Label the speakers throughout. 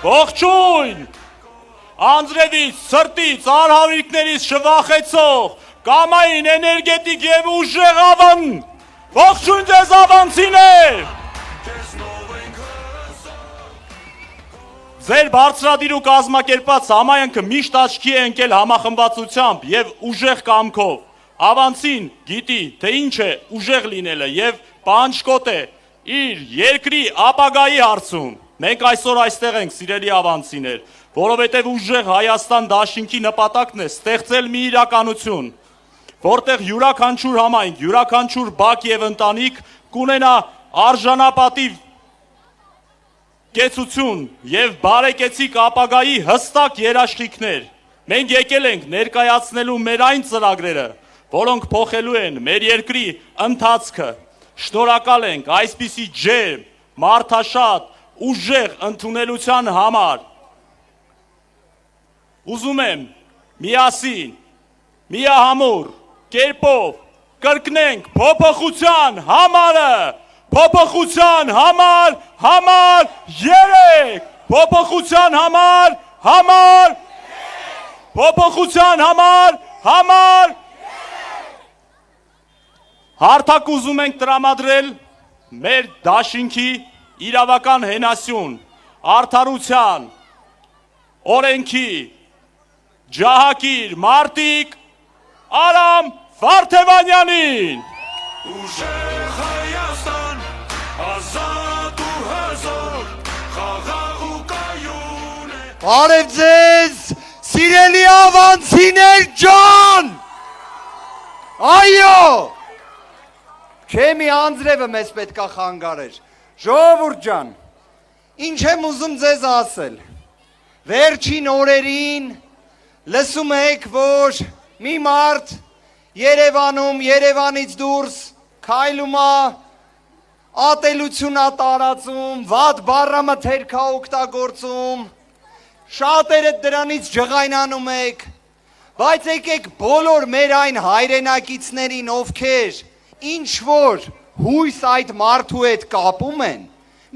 Speaker 1: Ողջույն, անձրևից, սրտից, արհավիրքներից շվախեցող, կամային, էներգետիկ և ուժեղ ավան, ողջույն ձեզ ավանցիներ, ձեր բարձրադիր ու կազմակերպած համայնքը միշտ աչքի է ընկել համախմբվածությամբ և ուժեղ կամքով, ավանցին գիտի, թե ինչ է ուժեղ լինելը և պահանջկոտ է իր երկրի ապագայի հարցում, մենք այսօր այստեղ ենք սիրելի ավանցիներ, որովհետև ուժեղ Հայաստան դաշինքի նպատակն է ստեղծել մի իրականություն, որտեղ յուրաքանչյուր համայնք, յուրաքանչյուր բակ և ընտանիք կունենա արժանապատիվ կեցություն և բարեկեցիկ ապագայի հստակ երաշխիքներ, մենք եկել ենք ներկայացնելու մեր այն ծրագրերը, որոնք փոխելու են մեր երկրի ընթացքը, շնորհակալ ենք այսպիսի ջերմ, մարդաշատ, ուժեղ ընդունելության համար, ուզում եմ միասին, միահամուռ կերպով կրկնենք փոփոխության համարը, փոփոխության համար, երեք, փոփոխության համար, փոփոխության համար, հարթակ ուզում ենք տրամադրել մեր դաշինքի իրավական հենասյուն, արդարության, օրենքի, ջահակիր, մարտիկ, Արամ Վարդևանյանին։
Speaker 2: Ուժեղ Հայաստան, ազատ ու հզոր, խաղաղ ու կայուն է։
Speaker 3: Բարև ձեզ, սիրելի ավանցիներ ջան, այո, չէ մի անձրևը մեզ պետքա խանգարեր, ժողովուրդ ջան, ինչ եմ ուզում ձեզ ասել, վերջին օրերին լսում եք, որ մի մարդ Երևանում, Երևանից դուրս քայլում է, ատելություն է տարածում, վատ բառամթերք է օգտագործում, շատերը դրանից ջղայնանում եք, բայց եկեք բոլոր մեր այն հայրենակիցներին, ովքեր ինչ որ հույս այդ մարդու հետ կապում են,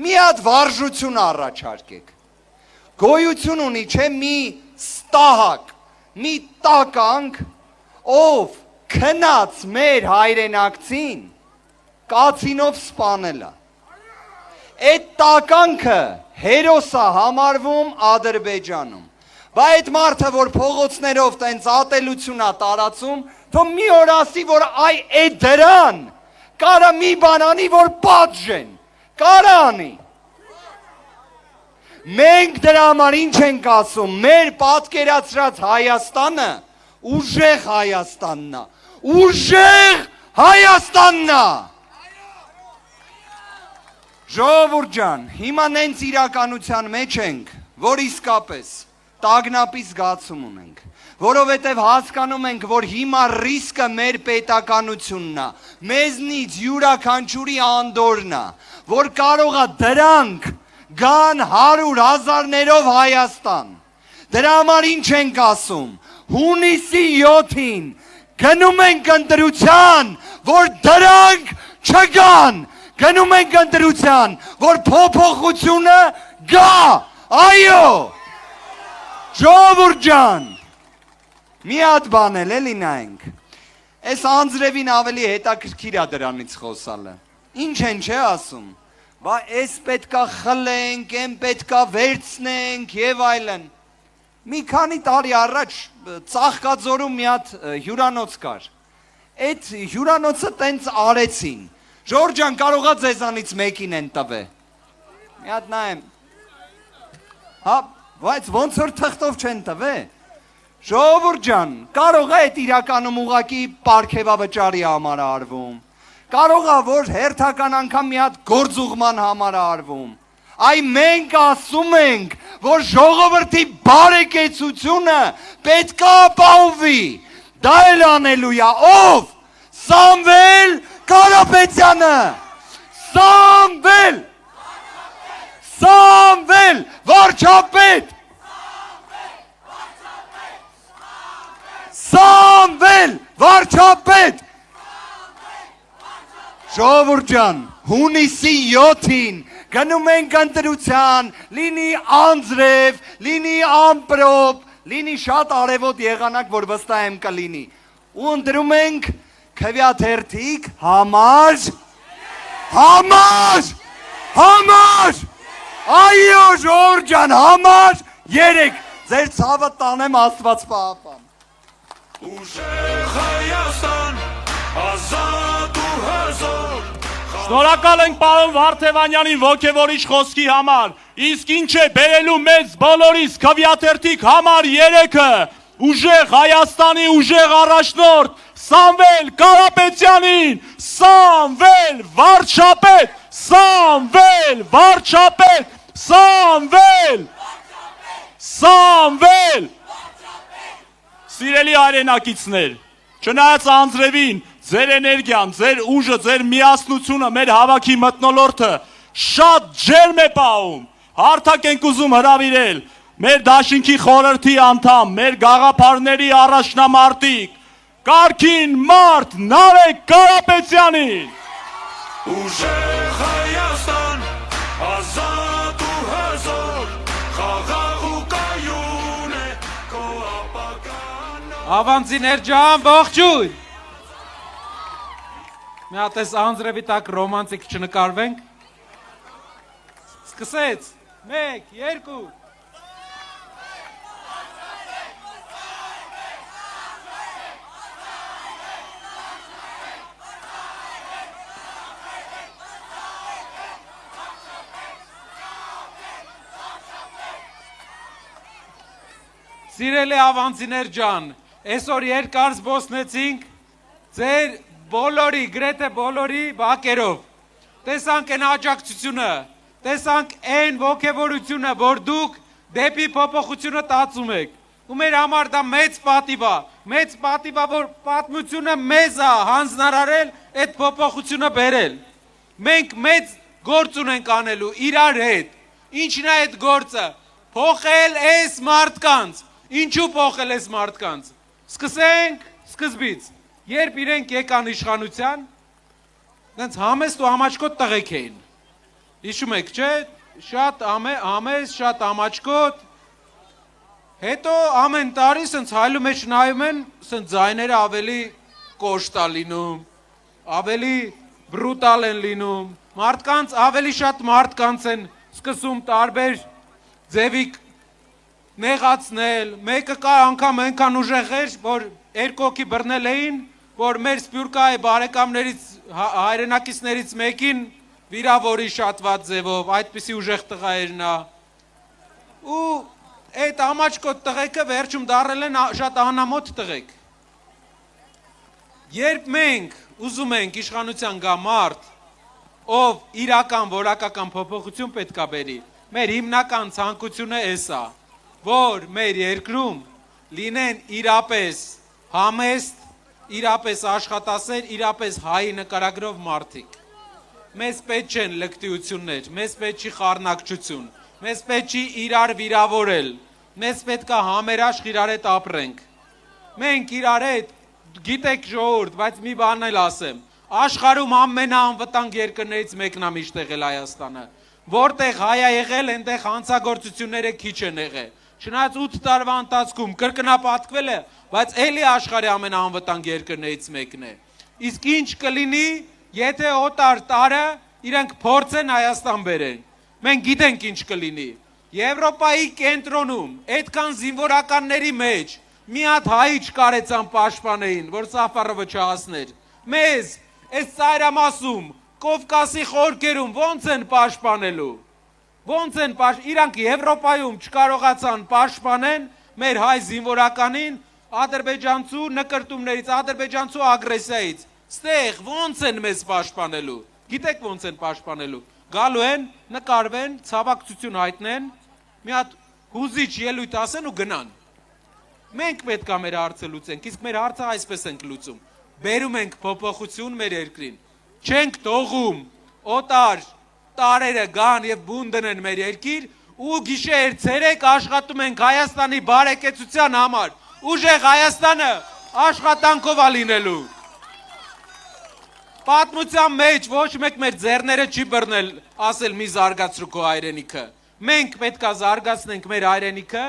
Speaker 3: մի հատ վարժություն առաջարկեք, գոյություն ունի, չէ, մի ստահակ, մի տականք, ով քնած մեր հայրենակցին կացինով սպանելա, այդ տականքը հերոս է համարվում Ադրբեջանում, բա այդ մարդը, որ փողոցներով տենց ատելություն է տարածում, թող մի օր ասի, որ այ այդ դրան կարա մի բան անի, որ պատժեն, կարա անի, մենք դրա համար ինչ ենք ասում, մեր պատկերացրած Հայաստանը ուժեղ Հայաստանն է, ուժեղ Հայաստանն է, ժողովուրդ ջան, հիմա նենց իրականության մեջ ենք, որ իսկապես տագնապի զգացում ունենք, որովհետև հասկանում ենք, որ հիմա ռիսկը մեր պետականությունն է, մեզնից յուրաքանչյուրի անդորն է, որ կարող է դրանք գան 100,000-ներով Հայաստան, դրա համար ինչ ենք ասում, հունիսի 7-ին գնում ենք ընտրության, որ դրանք չգան, գնում ենք ընտրության, որ փոփոխությունը գա, այո, ժողովուրդ ջան, մի հատ բան էլ էլի նայենք, այս անձրևին ավելի հետաքրքիր է դրանից խոսալը, ինչ են չէ ասում, բա այս պետքա խլենք, են պետքա վերցնենք և այլն, մի քանի տարի առաջ Ծաղկաձորում մի հատ հյուրանոց կար, այդ հյուրանոցը տենց արեցին, Ժորժ ջան կարողա ձեզանից մեկին են տվե, մի հատ նայեմ, հա, բայց ոնց որ թղթով չեն տվե, ժողովուրդ ջան, կարող է այդ իրականում ուղղակի պարգևավճարի համար արվում, կարող է որ հերթական անգամ մի հատ գործուղման համար արվում, այ մենք ասում ենք, որ ժողովրդի բարեկեցությունը պետք է ապահովվի, դա էլ անելու է, ով? Սամվել Կարապետյանը, Սամվել վարչապետ, Սամվել վարչապետ, Ժողովուրդ ջան, հունիսի 7-ին գնում ենք ընտրության, լինի անձրև, լինի ամպրոպ, լինի շատ արևոտ եղանակ, որ վստահ եմ կլինի։ Ու ընտրում ենք քվեաթերթիկ համար, այո ժողովուրդ ջան, համար 3, ձեր ցավը տանեմ Աստված պահապան։
Speaker 2: Ուժեղ Հայաստան, ազատ ու հզոր,
Speaker 1: Շնորհակալ ենք պարոն Վարդևանյանին ոգևորիչ խոսքի համար, իսկ ինչ է բերելու մեզ բոլորիս քվեաթերթիկ համար 3-ը, ուժեղ Հայաստանի ուժեղ առաջնորդ Սամվել Կարապետյանին, Սամվել վարչապետ, Սամվել վարչապետ, Սամվել, Սամվել։ Սիրելի հայրենակիցներ, չնայած անձրևին, ձեր էներգիան, ձեր ուժը, ձեր միասնությունը, մեր հավաքի մթնոլորտը շատ ջերմ է պահում։ Հարթակ ենք ուզում հրավիրել մեր դաշինքի խորհրդի անդամ, մեր գաղափարների առաջնամարտիկ, Կարգին մարդ Նարեկ Կարապետյանին։
Speaker 2: ուժեղ Հայաստան, ազատ ու հզոր, խաղաղ ու կայուն է քո ապագան։
Speaker 4: Ավանցիներ ջան, ողջույն։ Մի հատ էս անձրևի տակ ռոմանտիկ չնկարվենք։ Սկսեց։ 1, 2 Սիրելի ավանցիներ ջան, այսօր երկար զբոսնեցինք ձեր բոլորի, գրեթե բոլորի բակերով։ Տեսանք այն աջակցությունը, տեսանք այն ոգևորությունը, որ դուք դեպի փոփոխությունը տածում եք։ Ու մեր համար դա մեծ պատիվ է, որ պատմությունը մեզ է հանձնարարել այդ փոփոխությունը բերել։ Մենք մեծ գործ ունենք անելու իրար հետ։ Ինչն է այդ գործը։ Փոխել այս մարդկանց։ Ինչու փոխել այս մարդկանց։ Սկսենք սկզբից։ Երբ իրենք եկան իշխանության, դենց համեստ ու ամաչկոտ տղեկ էին։ Հիշում եք, չէ՞, շատ համեստ, շատ ամաչկոտ։ Հետո ամեն տարի սենց հայլու մեջ նայում են, սենց ձայները ավելի կոշտ է լինում, ավելի բրուտալ են լինում, մարդկանց ավելի շատ մարդկանց են սկսում տարբեր ձևի նեղացնել, մեկը կա անգամ այնքան ուժեղ էր, որ երկու հոգի բռնել էին, որ մեր սպյուրկայի բարեկամներից, հայրենակիցներից մեկին վիրավորի շատված ձևով, այդպիսի ուժեղ տղա էր նա։ Ու այդ ամաչկոտ տղեկը վերջում դառել են շատ անամոթ տղեկ։ Երբ մենք ուզում ենք իշխանության գա մարդ, ով իրական որակական փոփոխություն պետք է բերի, մեր հիմնական ցանկությունը էս է, որ մեր երկրում լինեն իրապես համեստ, իրապես աշխատասեր, իրապես հայի նկարագրով մարդիկ։ Մեզ պետք չեն լկտիություններ, մեզ պետք չի խառնակչություն, մեզ պետք չի իրար վիրավորել, մեզ պետք է համերաշխ իրար հետ ապրենք։ Մենք իրար հետ, գիտեք ժողովուրդ, բայց մի բան էլ ասեմ, աշխարհում ամենաանվտանգ երկրներից մեկն է միշտ եղել Հայաստանը, որտեղ հայ է եղել, այնտեղ հանցագործությունները քիչ են եղել։ Չնայած 8 տարվա ընթացքում կրկնապատկվել է, բայց էլի աշխարհի ամենաանվտանգ երկրներից մեկն է։ Իսկ ինչ կլինի, եթե օտար տարը իրենք փորձեն Հայաստան բերեն։ Մենք գիտենք ինչ կլինի։ Եվրոպայի կենտրոնում, այդքան զինվորականների մեջ մի հատ հայ չկարեցան պաշտպանեին, որ Սաֆարովը չհասներ։ Մեզ այս ծայրամասում, Կովկասի խորքերում ոնց են պաշտպանելու։ Ոնց են իրանք Եվրոպայում չկարողացան պաշտպանեն մեր հայ զինվորականին ադրբեջանցու նկրտումներից, ադրբեջանցու ագրեսիայից։ Ստեղ ոնց են մեզ պաշտպանելու։ Գիտեք ոնց են պաշտպանելու։ Գալու են, նկարվեն, ցավակցություն հայտնեն, մի հատ հուզիչ ելույթ ասեն ու գնան։ Մենք պետք է մեր հարցը լուծենք, իսկ մեր հարցը այսպես ենք լուծում։ Բերում ենք փոփոխություն մեր երկրին։ Չենք թողում օտար տարերը գան եւ բուն դնեն մեր երկիր ու գիշեր ցերեկ աշխատում ենք Հայաստանի բարեկեցության համար։ Ուժեղ Հայաստանը աշխատանքով է լինելու։ Պատմության մեջ ոչ մեկ մեր ձեռները չի բռնել ասել մի զարգացրու քո հայրենիքը։ Մենք պետքա զարգացնենք մեր հայրենիքը,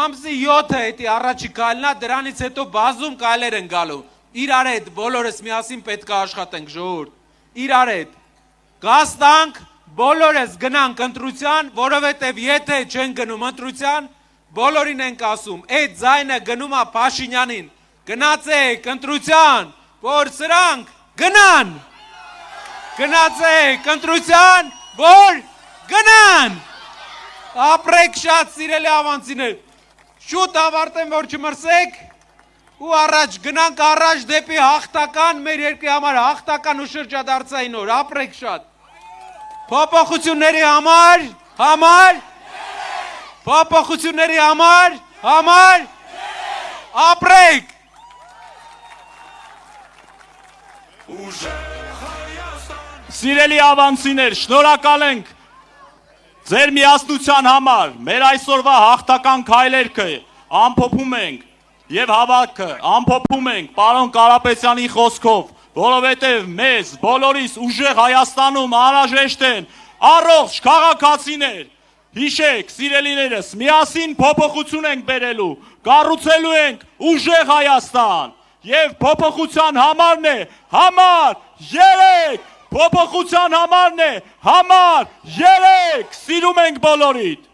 Speaker 4: ամսի 7-ը հետի առաջի քայլնա, դրանից հետո բազում քայլեր են գալու։ Իրար հետ բոլորս միասին պետքա աշխատենք, ժողովուրդ։ Իրար հետ գաստանք, բոլորս գնանք ընտրության, որովհետև եթե չեն գնում ընտրության, բոլորին ենք ասում, այդ ձայնը գնում է Փաշինյանին։ Գնացեք ընտրության, որ սրանք գնան։ Գնացեք ընտրության, որ գնան։ Ապրեք շատ սիրելի ավանցիներ։ Շուտ ավարտեմ, որ չմրսեք ու առաջ գնանք առաջ դեպի հաղթական, մեր երկրի համար հաղթական ու շրջադարձային օր։ Ապրեք շատ։ Փոփոխությունների համար, փոփոխությունների համար, ապրեք։
Speaker 2: Ուժեղ Հայաստան,
Speaker 1: Սիրելի ավանցիներ, շնորհակալ ենք ձեր միասնության համար։ Մեր այսօրվա հաղթական քայլերքը ամփոփում ենք եւ հավաքը ամփոփում ենք պարոն Կարապետյանի խոսքով, որովհետեւ մեզ բոլորիս ուժեղ Հայաստանում անհրաժեշտ են առողջ քաղաքացիներ։ Հիշեք, սիրելիներս, միասին փոփոխություն ենք բերելու, կառուցելու ենք ուժեղ Հայաստան եւ փոփոխության համարն է համար 3, փոփոխության համարն է համար 3, սիրում ենք բոլորիդ։